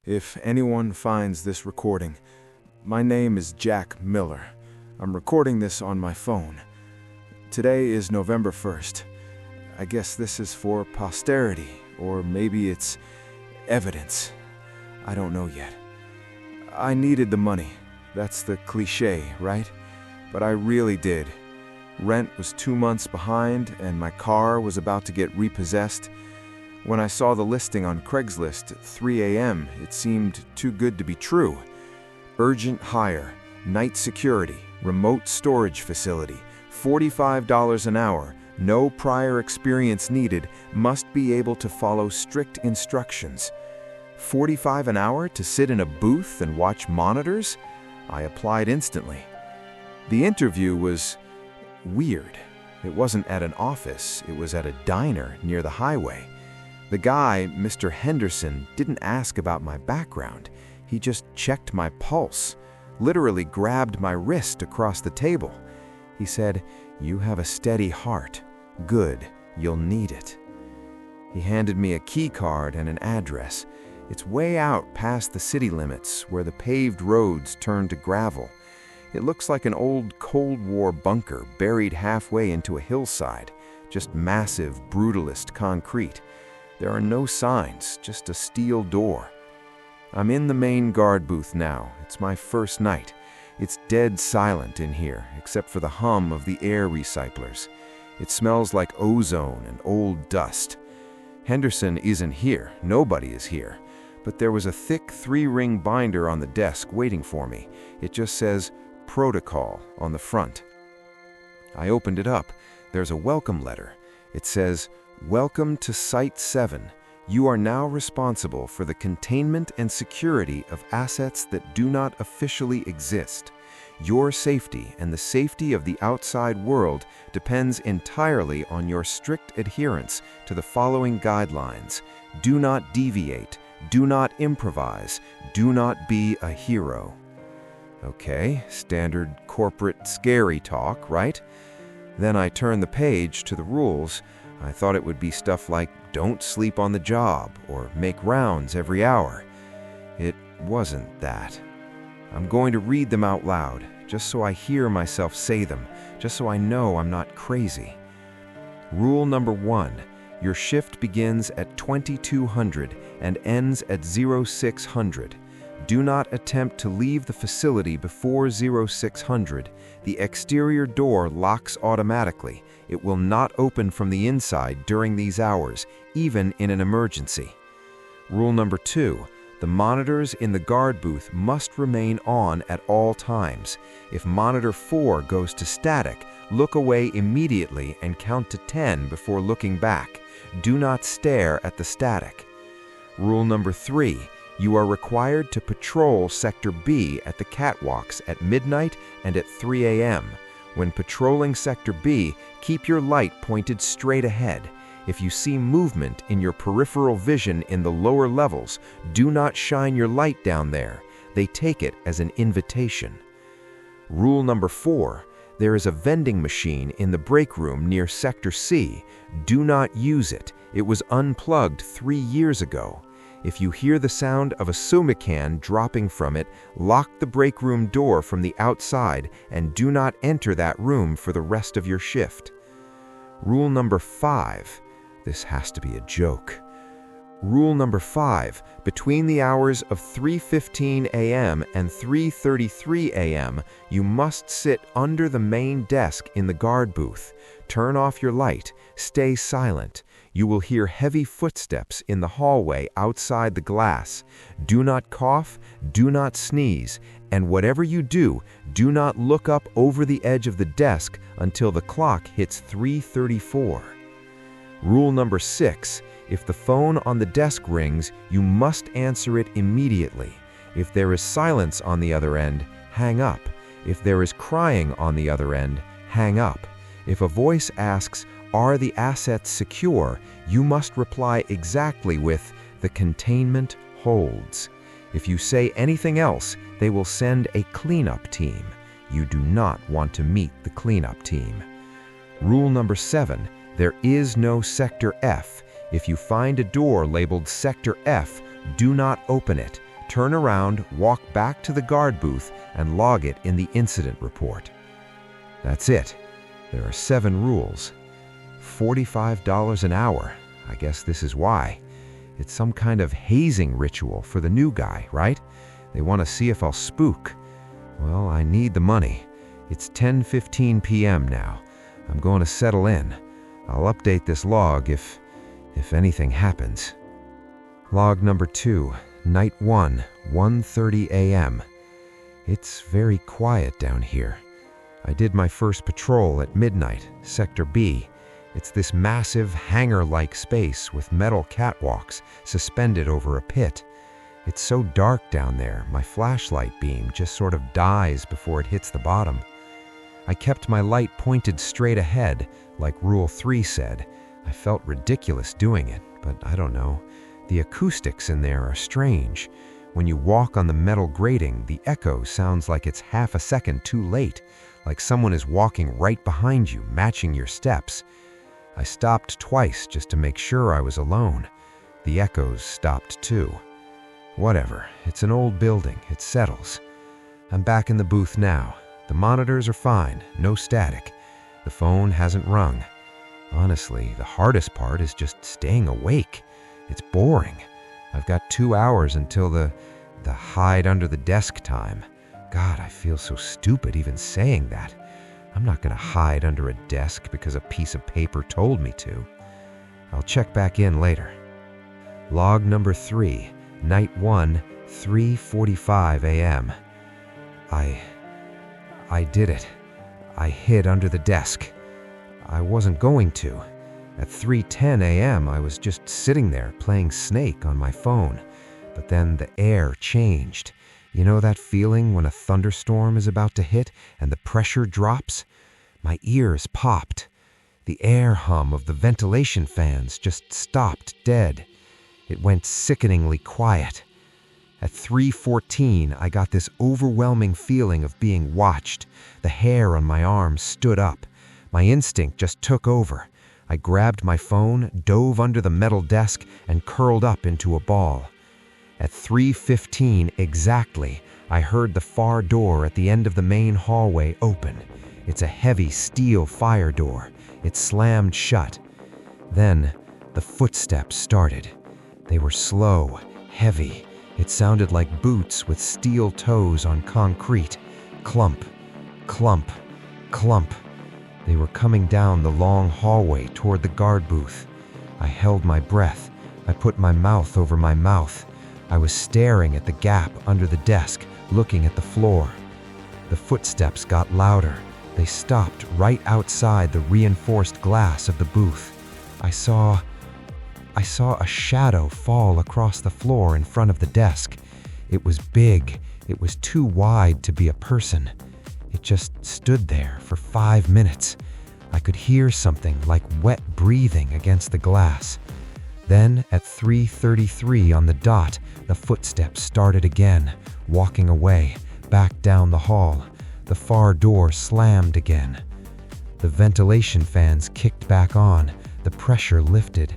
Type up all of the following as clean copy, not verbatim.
If anyone finds this recording, my name is Jack Miller. I'm recording this on my phone. Today is November 1st. I guess this is for posterity, or maybe it's evidence. I don't know yet. I needed the money. That's the cliche, right? But I really did. Rent was 2 months behind, and my car was about to get repossessed. When I saw the listing on Craigslist at 3 a.m., it seemed too good to be true. Urgent hire, night security, remote storage facility, $45 an hour, no prior experience needed, must be able to follow strict instructions. $45 an hour to sit in a booth and watch monitors? I applied instantly. The interview was weird. It wasn't at an office, it was at a diner near the highway. The guy, Mr. Henderson, didn't ask about my background. He just checked my pulse, literally grabbed my wrist across the table. He said, "You have a steady heart. Good, you'll need it." He handed me a key card and an address. It's way out past the city limits, where the paved roads turn to gravel. It looks like an old Cold War bunker buried halfway into a hillside, just massive, brutalist concrete. There are no signs, just a steel door. I'm in the main guard booth now. It's my first night. It's dead silent in here, except for the hum of the air recyclers. It smells like ozone and old dust. Henderson isn't here. Nobody is here. But there was a thick 3-ring binder on the desk waiting for me. It just says, "Protocol" on the front. I opened it up. There's a welcome letter. It says, "Welcome to Site 7. You are now responsible for the containment and security of assets that do not officially exist. Your safety and the safety of the outside world depends entirely on your strict adherence to the following guidelines. Do not deviate. Do not improvise. Do not be a hero." Okay, standard corporate scary talk, right? Then I turn the page to the rules. I thought it would be stuff like don't sleep on the job or make rounds every hour. It wasn't that. I'm going to read them out loud, just so I hear myself say them, just so I know I'm not crazy. Rule number 1. Your shift begins at 2200 and ends at 0600. Do not attempt to leave the facility before 0600. The exterior door locks automatically. It will not open from the inside during these hours, even in an emergency. Rule number 2. The monitors in the guard booth must remain on at all times. If monitor 4 goes to static, look away immediately and count to 10 before looking back. Do not stare at the static. Rule number 3. You are required to patrol Sector B at the catwalks at midnight and at 3 a.m. When patrolling Sector B, keep your light pointed straight ahead. If you see movement in your peripheral vision in the lower levels, do not shine your light down there. They take it as an invitation. Rule number 4. There is a vending machine in the break room near Sector C. Do not use it. It was unplugged 3 years ago. If you hear the sound of a soda can dropping from it, lock the break room door from the outside and do not enter that room for the rest of your shift. Rule number 5. This has to be a joke. Rule number 5. Between the hours of 3:15 a.m. and 3:33 a.m., you must sit under the main desk in the guard booth. Turn off your light. Stay silent. You will hear heavy footsteps in the hallway outside the glass. Do not cough, do not sneeze, and whatever you do, do not look up over the edge of the desk until the clock hits 3:34. Rule number 6. If the phone on the desk rings, you must answer it immediately. If there is silence on the other end, hang up. If there is crying on the other end, hang up. If a voice asks, "Are the assets secure?" you must reply exactly with, "The containment holds." If you say anything else, they will send a cleanup team. You do not want to meet the cleanup team. Rule number 7. There is no Sector F. If you find a door labeled Sector F, do not open it. turn around, walk back to the guard booth, and log it in the incident report. That's it. There are 7 rules. $45 an hour. I guess this is why. It's some kind of hazing ritual for the new guy, right? They want to see if I'll spook. Well, I need the money. It's 10:15 p.m. now. I'm going to settle in. I'll update this log if anything happens. Log number 2, night 1, 1:30 a.m. It's very quiet down here. I did my first patrol at midnight, Sector B. It's this massive hangar-like space with metal catwalks suspended over a pit. It's so dark down there, my flashlight beam just sort of dies before it hits the bottom. I kept my light pointed straight ahead, like Rule 3 said. I felt ridiculous doing it, but I don't know. The acoustics in there are strange. When you walk on the metal grating, the echo sounds like it's half a second too late, like someone is walking right behind you, matching your steps. I stopped twice just to make sure I was alone. The echoes stopped too. Whatever, it's an old building, it settles. I'm back in the booth now. The monitors are fine, no static. The phone hasn't rung. Honestly, the hardest part is just staying awake. It's boring. I've got 2 hours until the hide under the desk time. God, I feel so stupid even saying that. I'm not going to hide under a desk because a piece of paper told me to. I'll check back in later. Log number 3, night 1, 3:45 a.m. I did it. I hid under the desk. I wasn't going to. At 3:10 a.m. I was just sitting there playing Snake on my phone. But then the air changed. You know that feeling when a thunderstorm is about to hit and the pressure drops? My ears popped. The air hum of the ventilation fans just stopped dead. It went sickeningly quiet. At 3:14, I got this overwhelming feeling of being watched. The hair on my arms stood up. My instinct just took over. I grabbed my phone, dove under the metal desk, and curled up into a ball. At 3:15 exactly, I heard the far door at the end of the main hallway open. It's a heavy steel fire door. It slammed shut. Then, the footsteps started. They were slow, heavy. It sounded like boots with steel toes on concrete. Clump, clump, clump. They were coming down the long hallway toward the guard booth. I held my breath. I put my mouth over my mouth. I was staring at the gap under the desk, looking at the floor. The footsteps got louder. They stopped right outside the reinforced glass of the booth. I saw a shadow fall across the floor in front of the desk. It was big. It was too wide to be a person. It just stood there for 5 minutes. I could hear something like wet breathing against the glass. Then, at 3:33 on the dot, the footsteps started again, walking away, back down the hall. The far door slammed again. The ventilation fans kicked back on. The pressure lifted.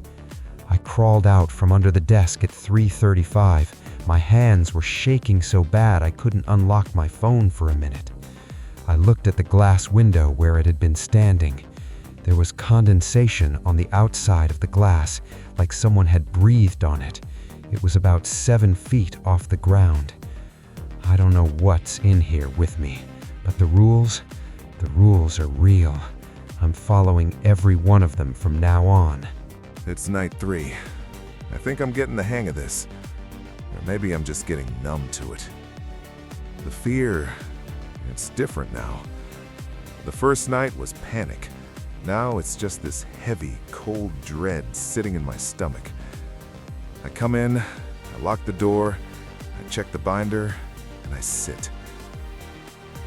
I crawled out from under the desk at 3:35. My hands were shaking so bad I couldn't unlock my phone for a minute. I looked at the glass window where it had been standing. There was condensation on the outside of the glass, like someone had breathed on it. It was about 7 feet off the ground. I don't know what's in here with me, but the rules are real. I'm following every one of them from now on. It's night 3. I think I'm getting the hang of this. Or maybe I'm just getting numb to it. The fear, it's different now. The first night was panic. Now it's just this heavy, cold dread sitting in my stomach. I come in, I lock the door, I check the binder, and I sit.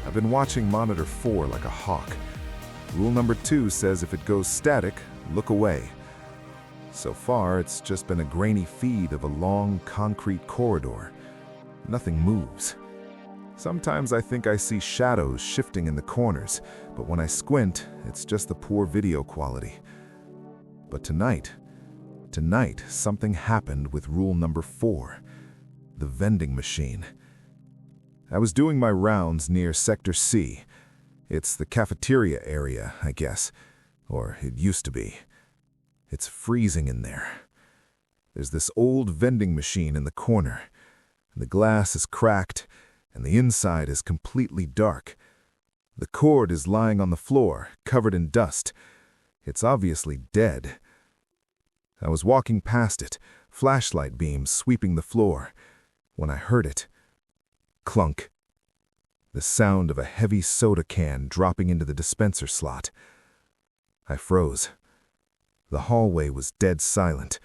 I've been watching monitor 4 like a hawk. Rule number 2 says if it goes static, look away. So far, it's just been a grainy feed of a long, concrete corridor. Nothing moves. Sometimes I think I see shadows shifting in the corners, but when I squint, it's just the poor video quality. But tonight, something happened with rule number 4. the vending machine. I was doing my rounds near Sector C. It's the cafeteria area, I guess. Or it used to be. It's freezing in there. There's this old vending machine in the corner. The glass is cracked, and the inside is completely dark. The cord is lying on the floor, covered in dust. It's obviously dead. I was walking past it, flashlight beams sweeping the floor, when I heard it. Clunk. The sound of a heavy soda can dropping into the dispenser slot. I froze. The hallway was dead silent.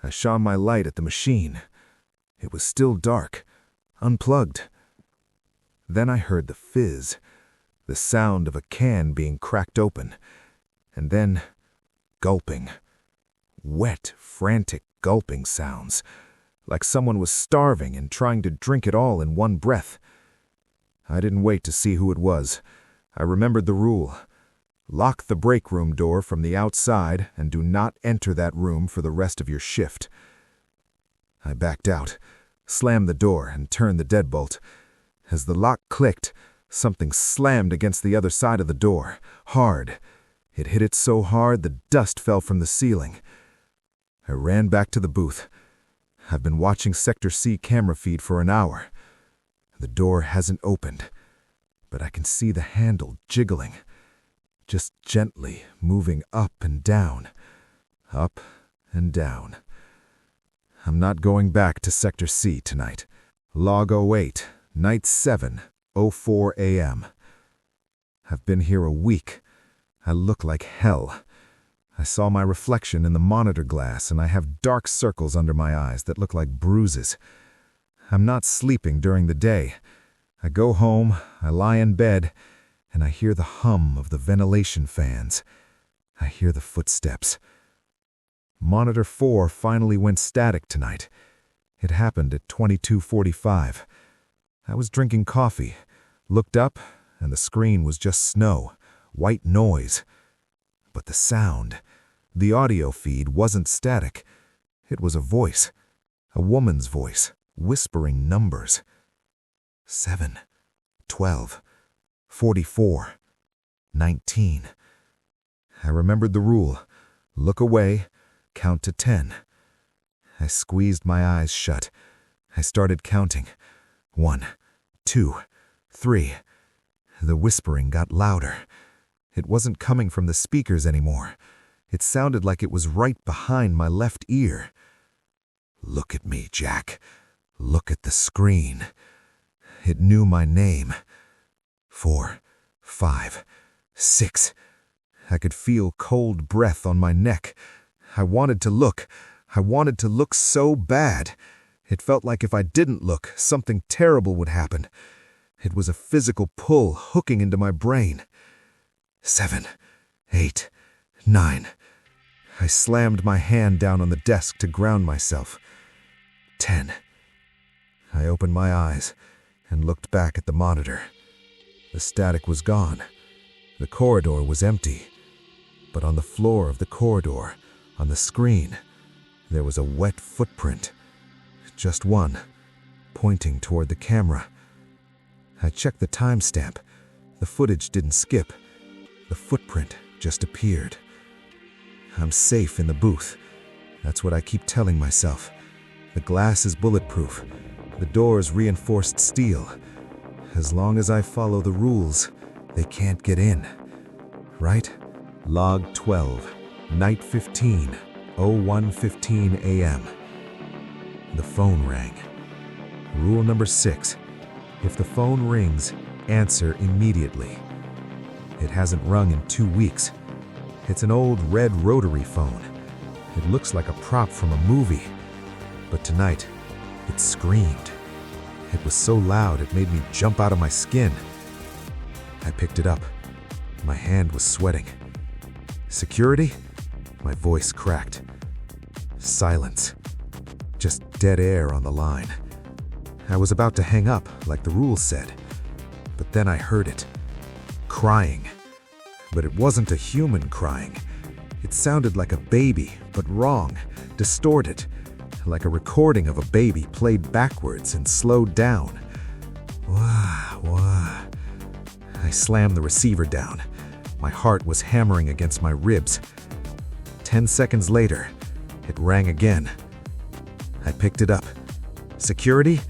I shone my light at the machine. It was still dark, unplugged. Then I heard the fizz, the sound of a can being cracked open, and then gulping. Wet, frantic gulping sounds, like someone was starving and trying to drink it all in one breath. I didn't wait to see who it was. I remembered the rule. Lock the break room door from the outside and do not enter that room for the rest of your shift. I backed out, slammed the door, and turned the deadbolt. As the lock clicked, something slammed against the other side of the door, hard. It hit it so hard the dust fell from the ceiling. I ran back to the booth. I've been watching Sector C camera feed for an hour. The door hasn't opened, but I can see the handle jiggling, just gently moving up and down, up and down. I'm not going back to Sector C tonight. Log 08, night 7, 04 a.m. I've been here a week. I look like hell. I saw my reflection in the monitor glass, and I have dark circles under my eyes that look like bruises. I'm not sleeping during the day. I go home, I lie in bed, and I hear the hum of the ventilation fans. I hear the footsteps. Monitor 4 finally went static tonight. It happened at 22:45. I was drinking coffee, looked up, and the screen was just snow, white noise. But the sound, the audio feed wasn't static. It was a voice, a woman's voice, whispering numbers. 7, 12, 44, 19. I remembered the rule. Look away, count to 10. I squeezed my eyes shut. I started counting. 1, 2, 3. The whispering got louder. It wasn't coming from the speakers anymore. It sounded like it was right behind my left ear. Look at me, Jack. Look at the screen. It knew my name. 4, 5, 6. I could feel cold breath on my neck. I wanted to look. I wanted to look so bad. It felt like if I didn't look, something terrible would happen. It was a physical pull hooking into my brain. 7, 8, 9. I slammed my hand down on the desk to ground myself. 10. I opened my eyes and looked back at the monitor. The static was gone. The corridor was empty. But on the floor of the corridor, on the screen, there was a wet footprint. Just one, pointing toward the camera. I checked the timestamp. The footage didn't skip. The footprint just appeared. I'm safe in the booth. That's what I keep telling myself. The glass is bulletproof. The door's reinforced steel. As long as I follow the rules, they can't get in. Right? Log 12, night 15, 01:15 a.m. The phone rang. Rule number 6. If the phone rings, answer immediately. It hasn't rung in 2 weeks. It's an old red rotary phone. It looks like a prop from a movie. But tonight, it screamed. It was so loud it made me jump out of my skin. I picked it up. My hand was sweating. Security? My voice cracked. Silence. Just dead air on the line. I was about to hang up, like the rules said. But then I heard it. Crying. But it wasn't a human crying. It sounded like a baby, but wrong, distorted. like a recording of a baby played backwards and slowed down. Wah, wah. I slammed the receiver down. My heart was hammering against my ribs. 10 seconds later, it rang again. I picked it up. Security?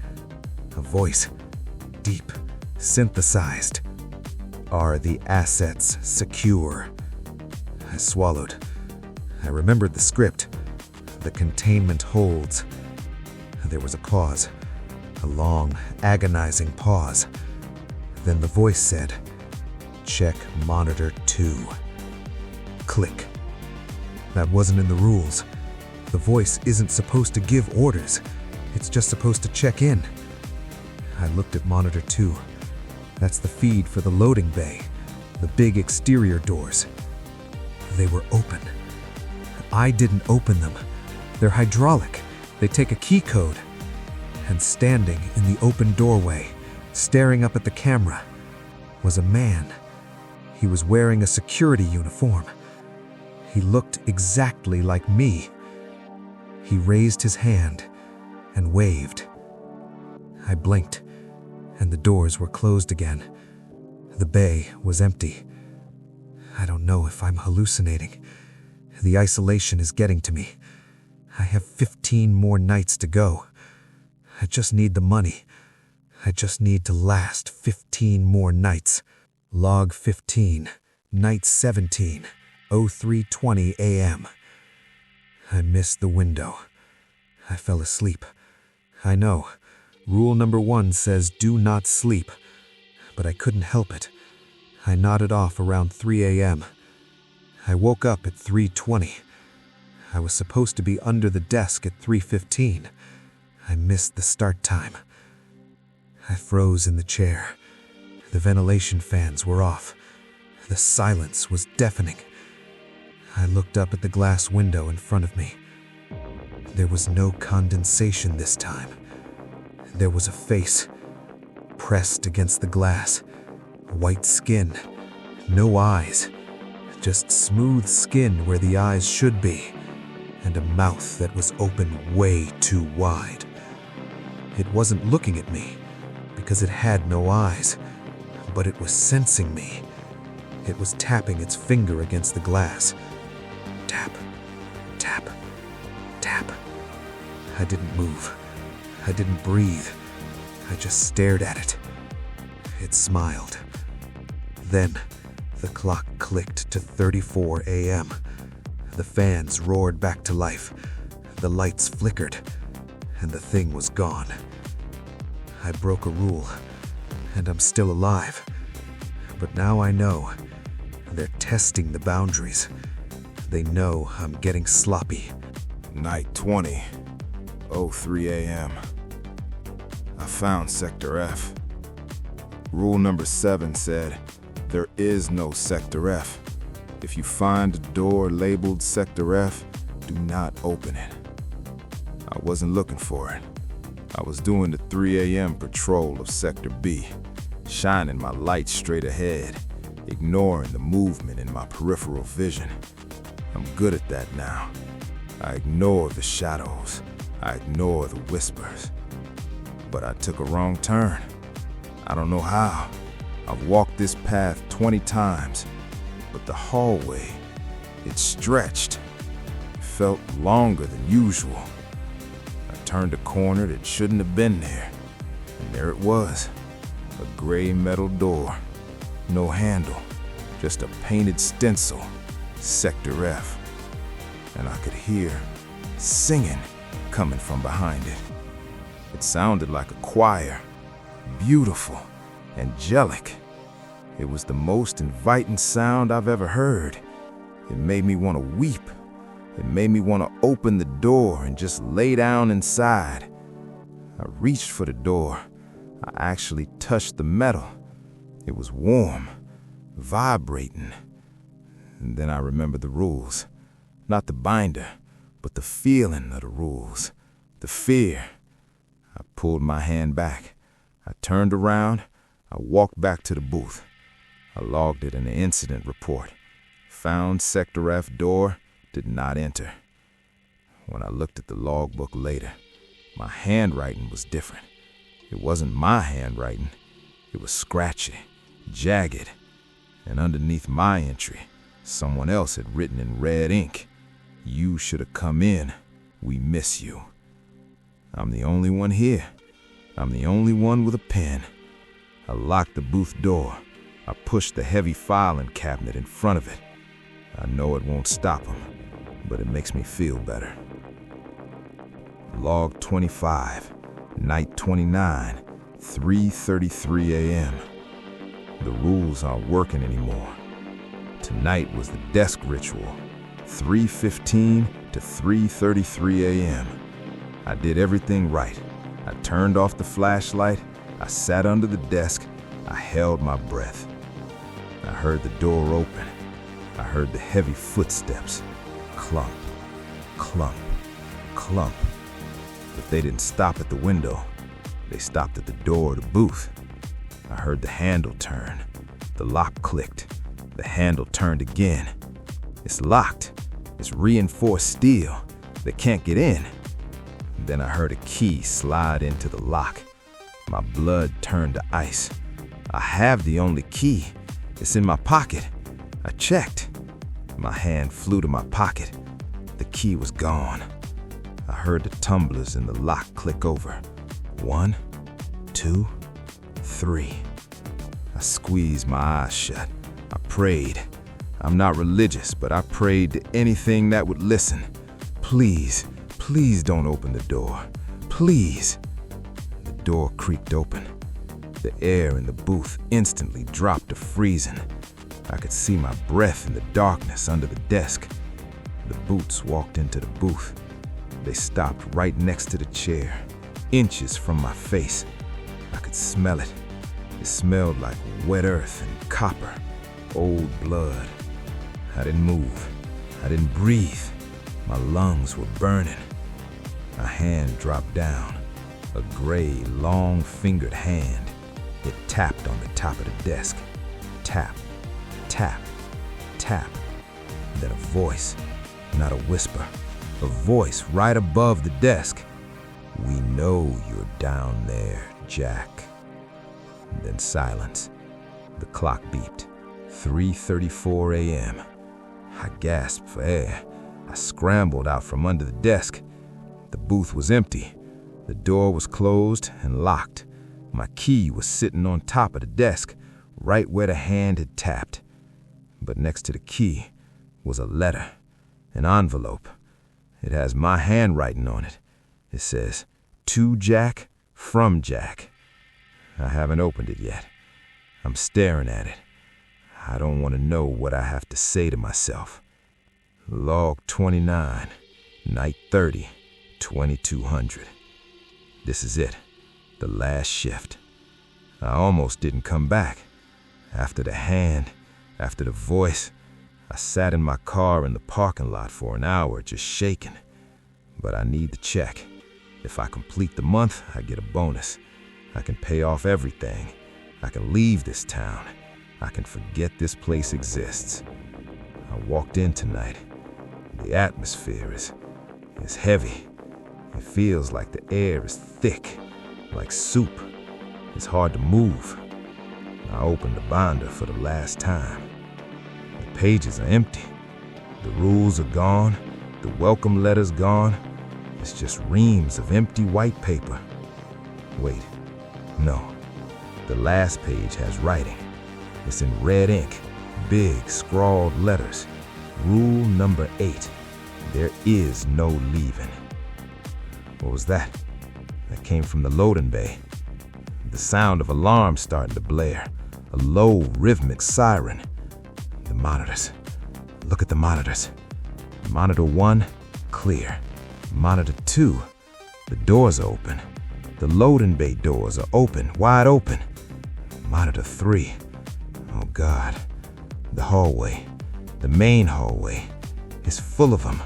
A voice. Deep, synthesized. Are the assets secure? I swallowed. I remembered the script. The containment holds. There was a pause. A long, agonizing pause. Then the voice said, "Check monitor 2. Click. That wasn't in the rules. The voice isn't supposed to give orders. It's just supposed to check in. I looked at monitor 2. That's the feed for the loading bay, the big exterior doors. They were open. I didn't open them. They're hydraulic. They take a key code. And standing in the open doorway, staring up at the camera, was a man. He was wearing a security uniform. He looked exactly like me. He raised his hand and waved. I blinked, and the doors were closed again. The bay was empty. I don't know if I'm hallucinating. The isolation is getting to me. I have 15 more nights to go. I just need the money. I just need to last 15 more nights. Log 15, night 17, 03:20 a.m. I missed the window. I fell asleep. I know, rule number 1 says do not sleep, but I couldn't help it. I nodded off around 3 a.m. I woke up at 3:20. I was supposed to be under the desk at 3:15. I missed the start time. I froze in the chair. The ventilation fans were off. The silence was deafening. I looked up at the glass window in front of me. There was no condensation this time. There was a face, pressed against the glass. White skin, no eyes, just smooth skin where the eyes should be, and a mouth that was open way too wide. It wasn't looking at me, because it had no eyes, but it was sensing me. It was tapping its finger against the glass. Tap, tap, tap. I didn't move. I didn't breathe. I just stared at it. It smiled. Then, the clock clicked to 34 a.m. The fans roared back to life. The lights flickered, and the thing was gone. I broke a rule, and I'm still alive. But now I know. They're testing the boundaries. They know I'm getting sloppy. Night 20, 03 a.m. I found Sector F. Rule number 7 said, there is no Sector F. If you find a door labeled Sector F, do not open it. I wasn't looking for it. I was doing the 3 a.m. patrol of Sector B, shining my light straight ahead, ignoring the movement in my peripheral vision. I'm good at that now. I ignore the shadows. I ignore the whispers. But I took a wrong turn. I don't know how. I've walked this path 20 times, but the hallway, it stretched. It felt longer than usual. I turned a corner that shouldn't have been there, and there it was. A gray metal door, no handle, just a painted stencil, Sector F. And I could hear singing coming from behind it. It sounded like a choir, beautiful, angelic. It was the most inviting sound I've ever heard. It made me want to weep. It made me want to open the door and just lay down inside. I reached for the door. I actually touched the metal. It was warm, vibrating. And then I remembered the rules. Not the binder, but the feeling of the rules. The fear. I pulled my hand back. I turned around. I walked back to the booth. I logged it in the incident report. Found Sector F door, did not enter. When I looked at the logbook later, my handwriting was different. It wasn't my handwriting. It was scratchy, jagged, and underneath my entry, someone else had written in red ink, "You should have come in. We miss you." I'm the only one here. I'm the only one with a pen. I locked the booth door. I pushed the heavy filing cabinet in front of it. I know it won't stop him, but it makes me feel better. Log 25, night 29, 3:33 a.m. The rules aren't working anymore. Tonight was the desk ritual, 3:15 to 3:33 a.m. I did everything right. I turned off the flashlight. I sat under the desk. I held my breath. I heard the door open. I heard the heavy footsteps. Clump, clump, clump. But they didn't stop at the window. They stopped at the door of the booth. I heard the handle turn. The lock clicked. The handle turned again. It's locked. It's reinforced steel. They can't get in. Then I heard a key slide into the lock. My blood turned to ice. I have the only key. It's in my pocket. I checked. My hand flew to my pocket. The key was gone. I heard the tumblers in the lock click over. 1, 2, 3. I squeezed my eyes shut. I prayed. I'm not religious, but I prayed to anything that would listen. Please, please don't open the door. Please. The door creaked open. The air in the booth instantly dropped to freezing. I could see my breath in the darkness under the desk. The boots walked into the booth. They stopped right next to the chair, inches from my face. I could smell it. It smelled like wet earth and copper, old blood. I didn't move. I didn't breathe. My lungs were burning. A hand dropped down, a gray, long-fingered hand. It tapped on the top of the desk. Tap, tap, tap. Then a voice, not a whisper, a voice right above the desk. "We know you're down there, Jack." Then silence. The clock beeped. 3:34 a.m. I gasped for air. I scrambled out from under the desk. The booth was empty. The door was closed and locked. My key was sitting on top of the desk, right where the hand had tapped. But next to the key was a letter, an envelope. It has my handwriting on it. It says, "To Jack, from Jack." I haven't opened it yet. I'm staring at it. I don't want to know what I have to say to myself. Log 29, night 30, 2200. This is it, the last shift. I almost didn't come back. After the hand, after the voice, I sat in my car in the parking lot for an hour just shaking. But I need the check. If I complete the month, I get a bonus. I can pay off everything. I can leave this town. I can forget this place exists. I walked in tonight. The atmosphere is heavy. It feels like the air is thick, like soup. It's hard to move. I opened the binder for the last time. The pages are empty. The rules are gone. The welcome letter's gone. It's just reams of empty white paper. Wait, no. The last page has writing. It's in red ink, big scrawled letters. Rule number 8. There is no leaving. What was that? That came from the loading bay. The sound of alarms starting to blare. A low, rhythmic siren. The monitors. Look at the monitors. Monitor 1, clear. Monitor 2, the doors are open. The loading bay doors are open, wide open. Monitor 3, oh God. The hallway, the main hallway, is full of them.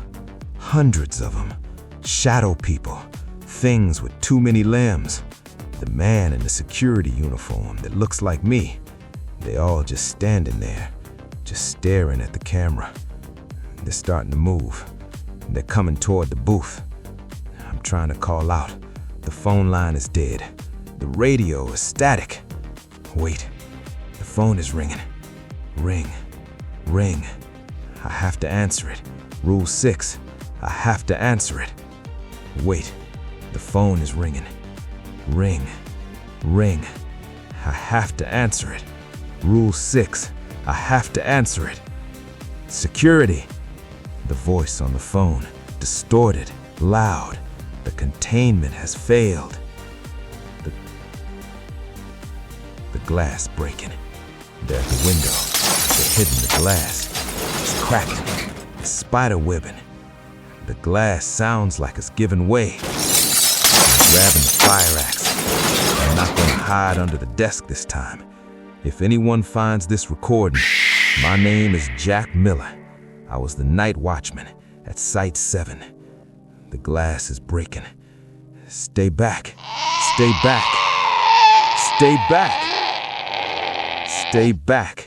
Hundreds of them. Shadow people, things with too many limbs. The man in the security uniform that looks like me. They all just standing there, just staring at the camera. They're starting to move. They're coming toward the booth. I'm trying to call out. The phone line is dead. The radio is static. Wait, the phone is ringing. Ring, ring. I have to answer it. Rule 6, I have to answer it. Wait, the phone is ringing. Ring, ring. I have to answer it. Rule 6, I have to answer it. Security. The voice on the phone, distorted, loud. The containment has failed. The glass breaking. They're at the window. They're hitting the glass. It's cracking. It's spider webbing. The glass sounds like it's giving way. I'm grabbing the fire axe. I'm not going to hide under the desk this time. If anyone finds this recording, my name is Jack Miller. I was the night watchman at Site 7. The glass is breaking. Stay back. Stay back. Stay back. Stay back.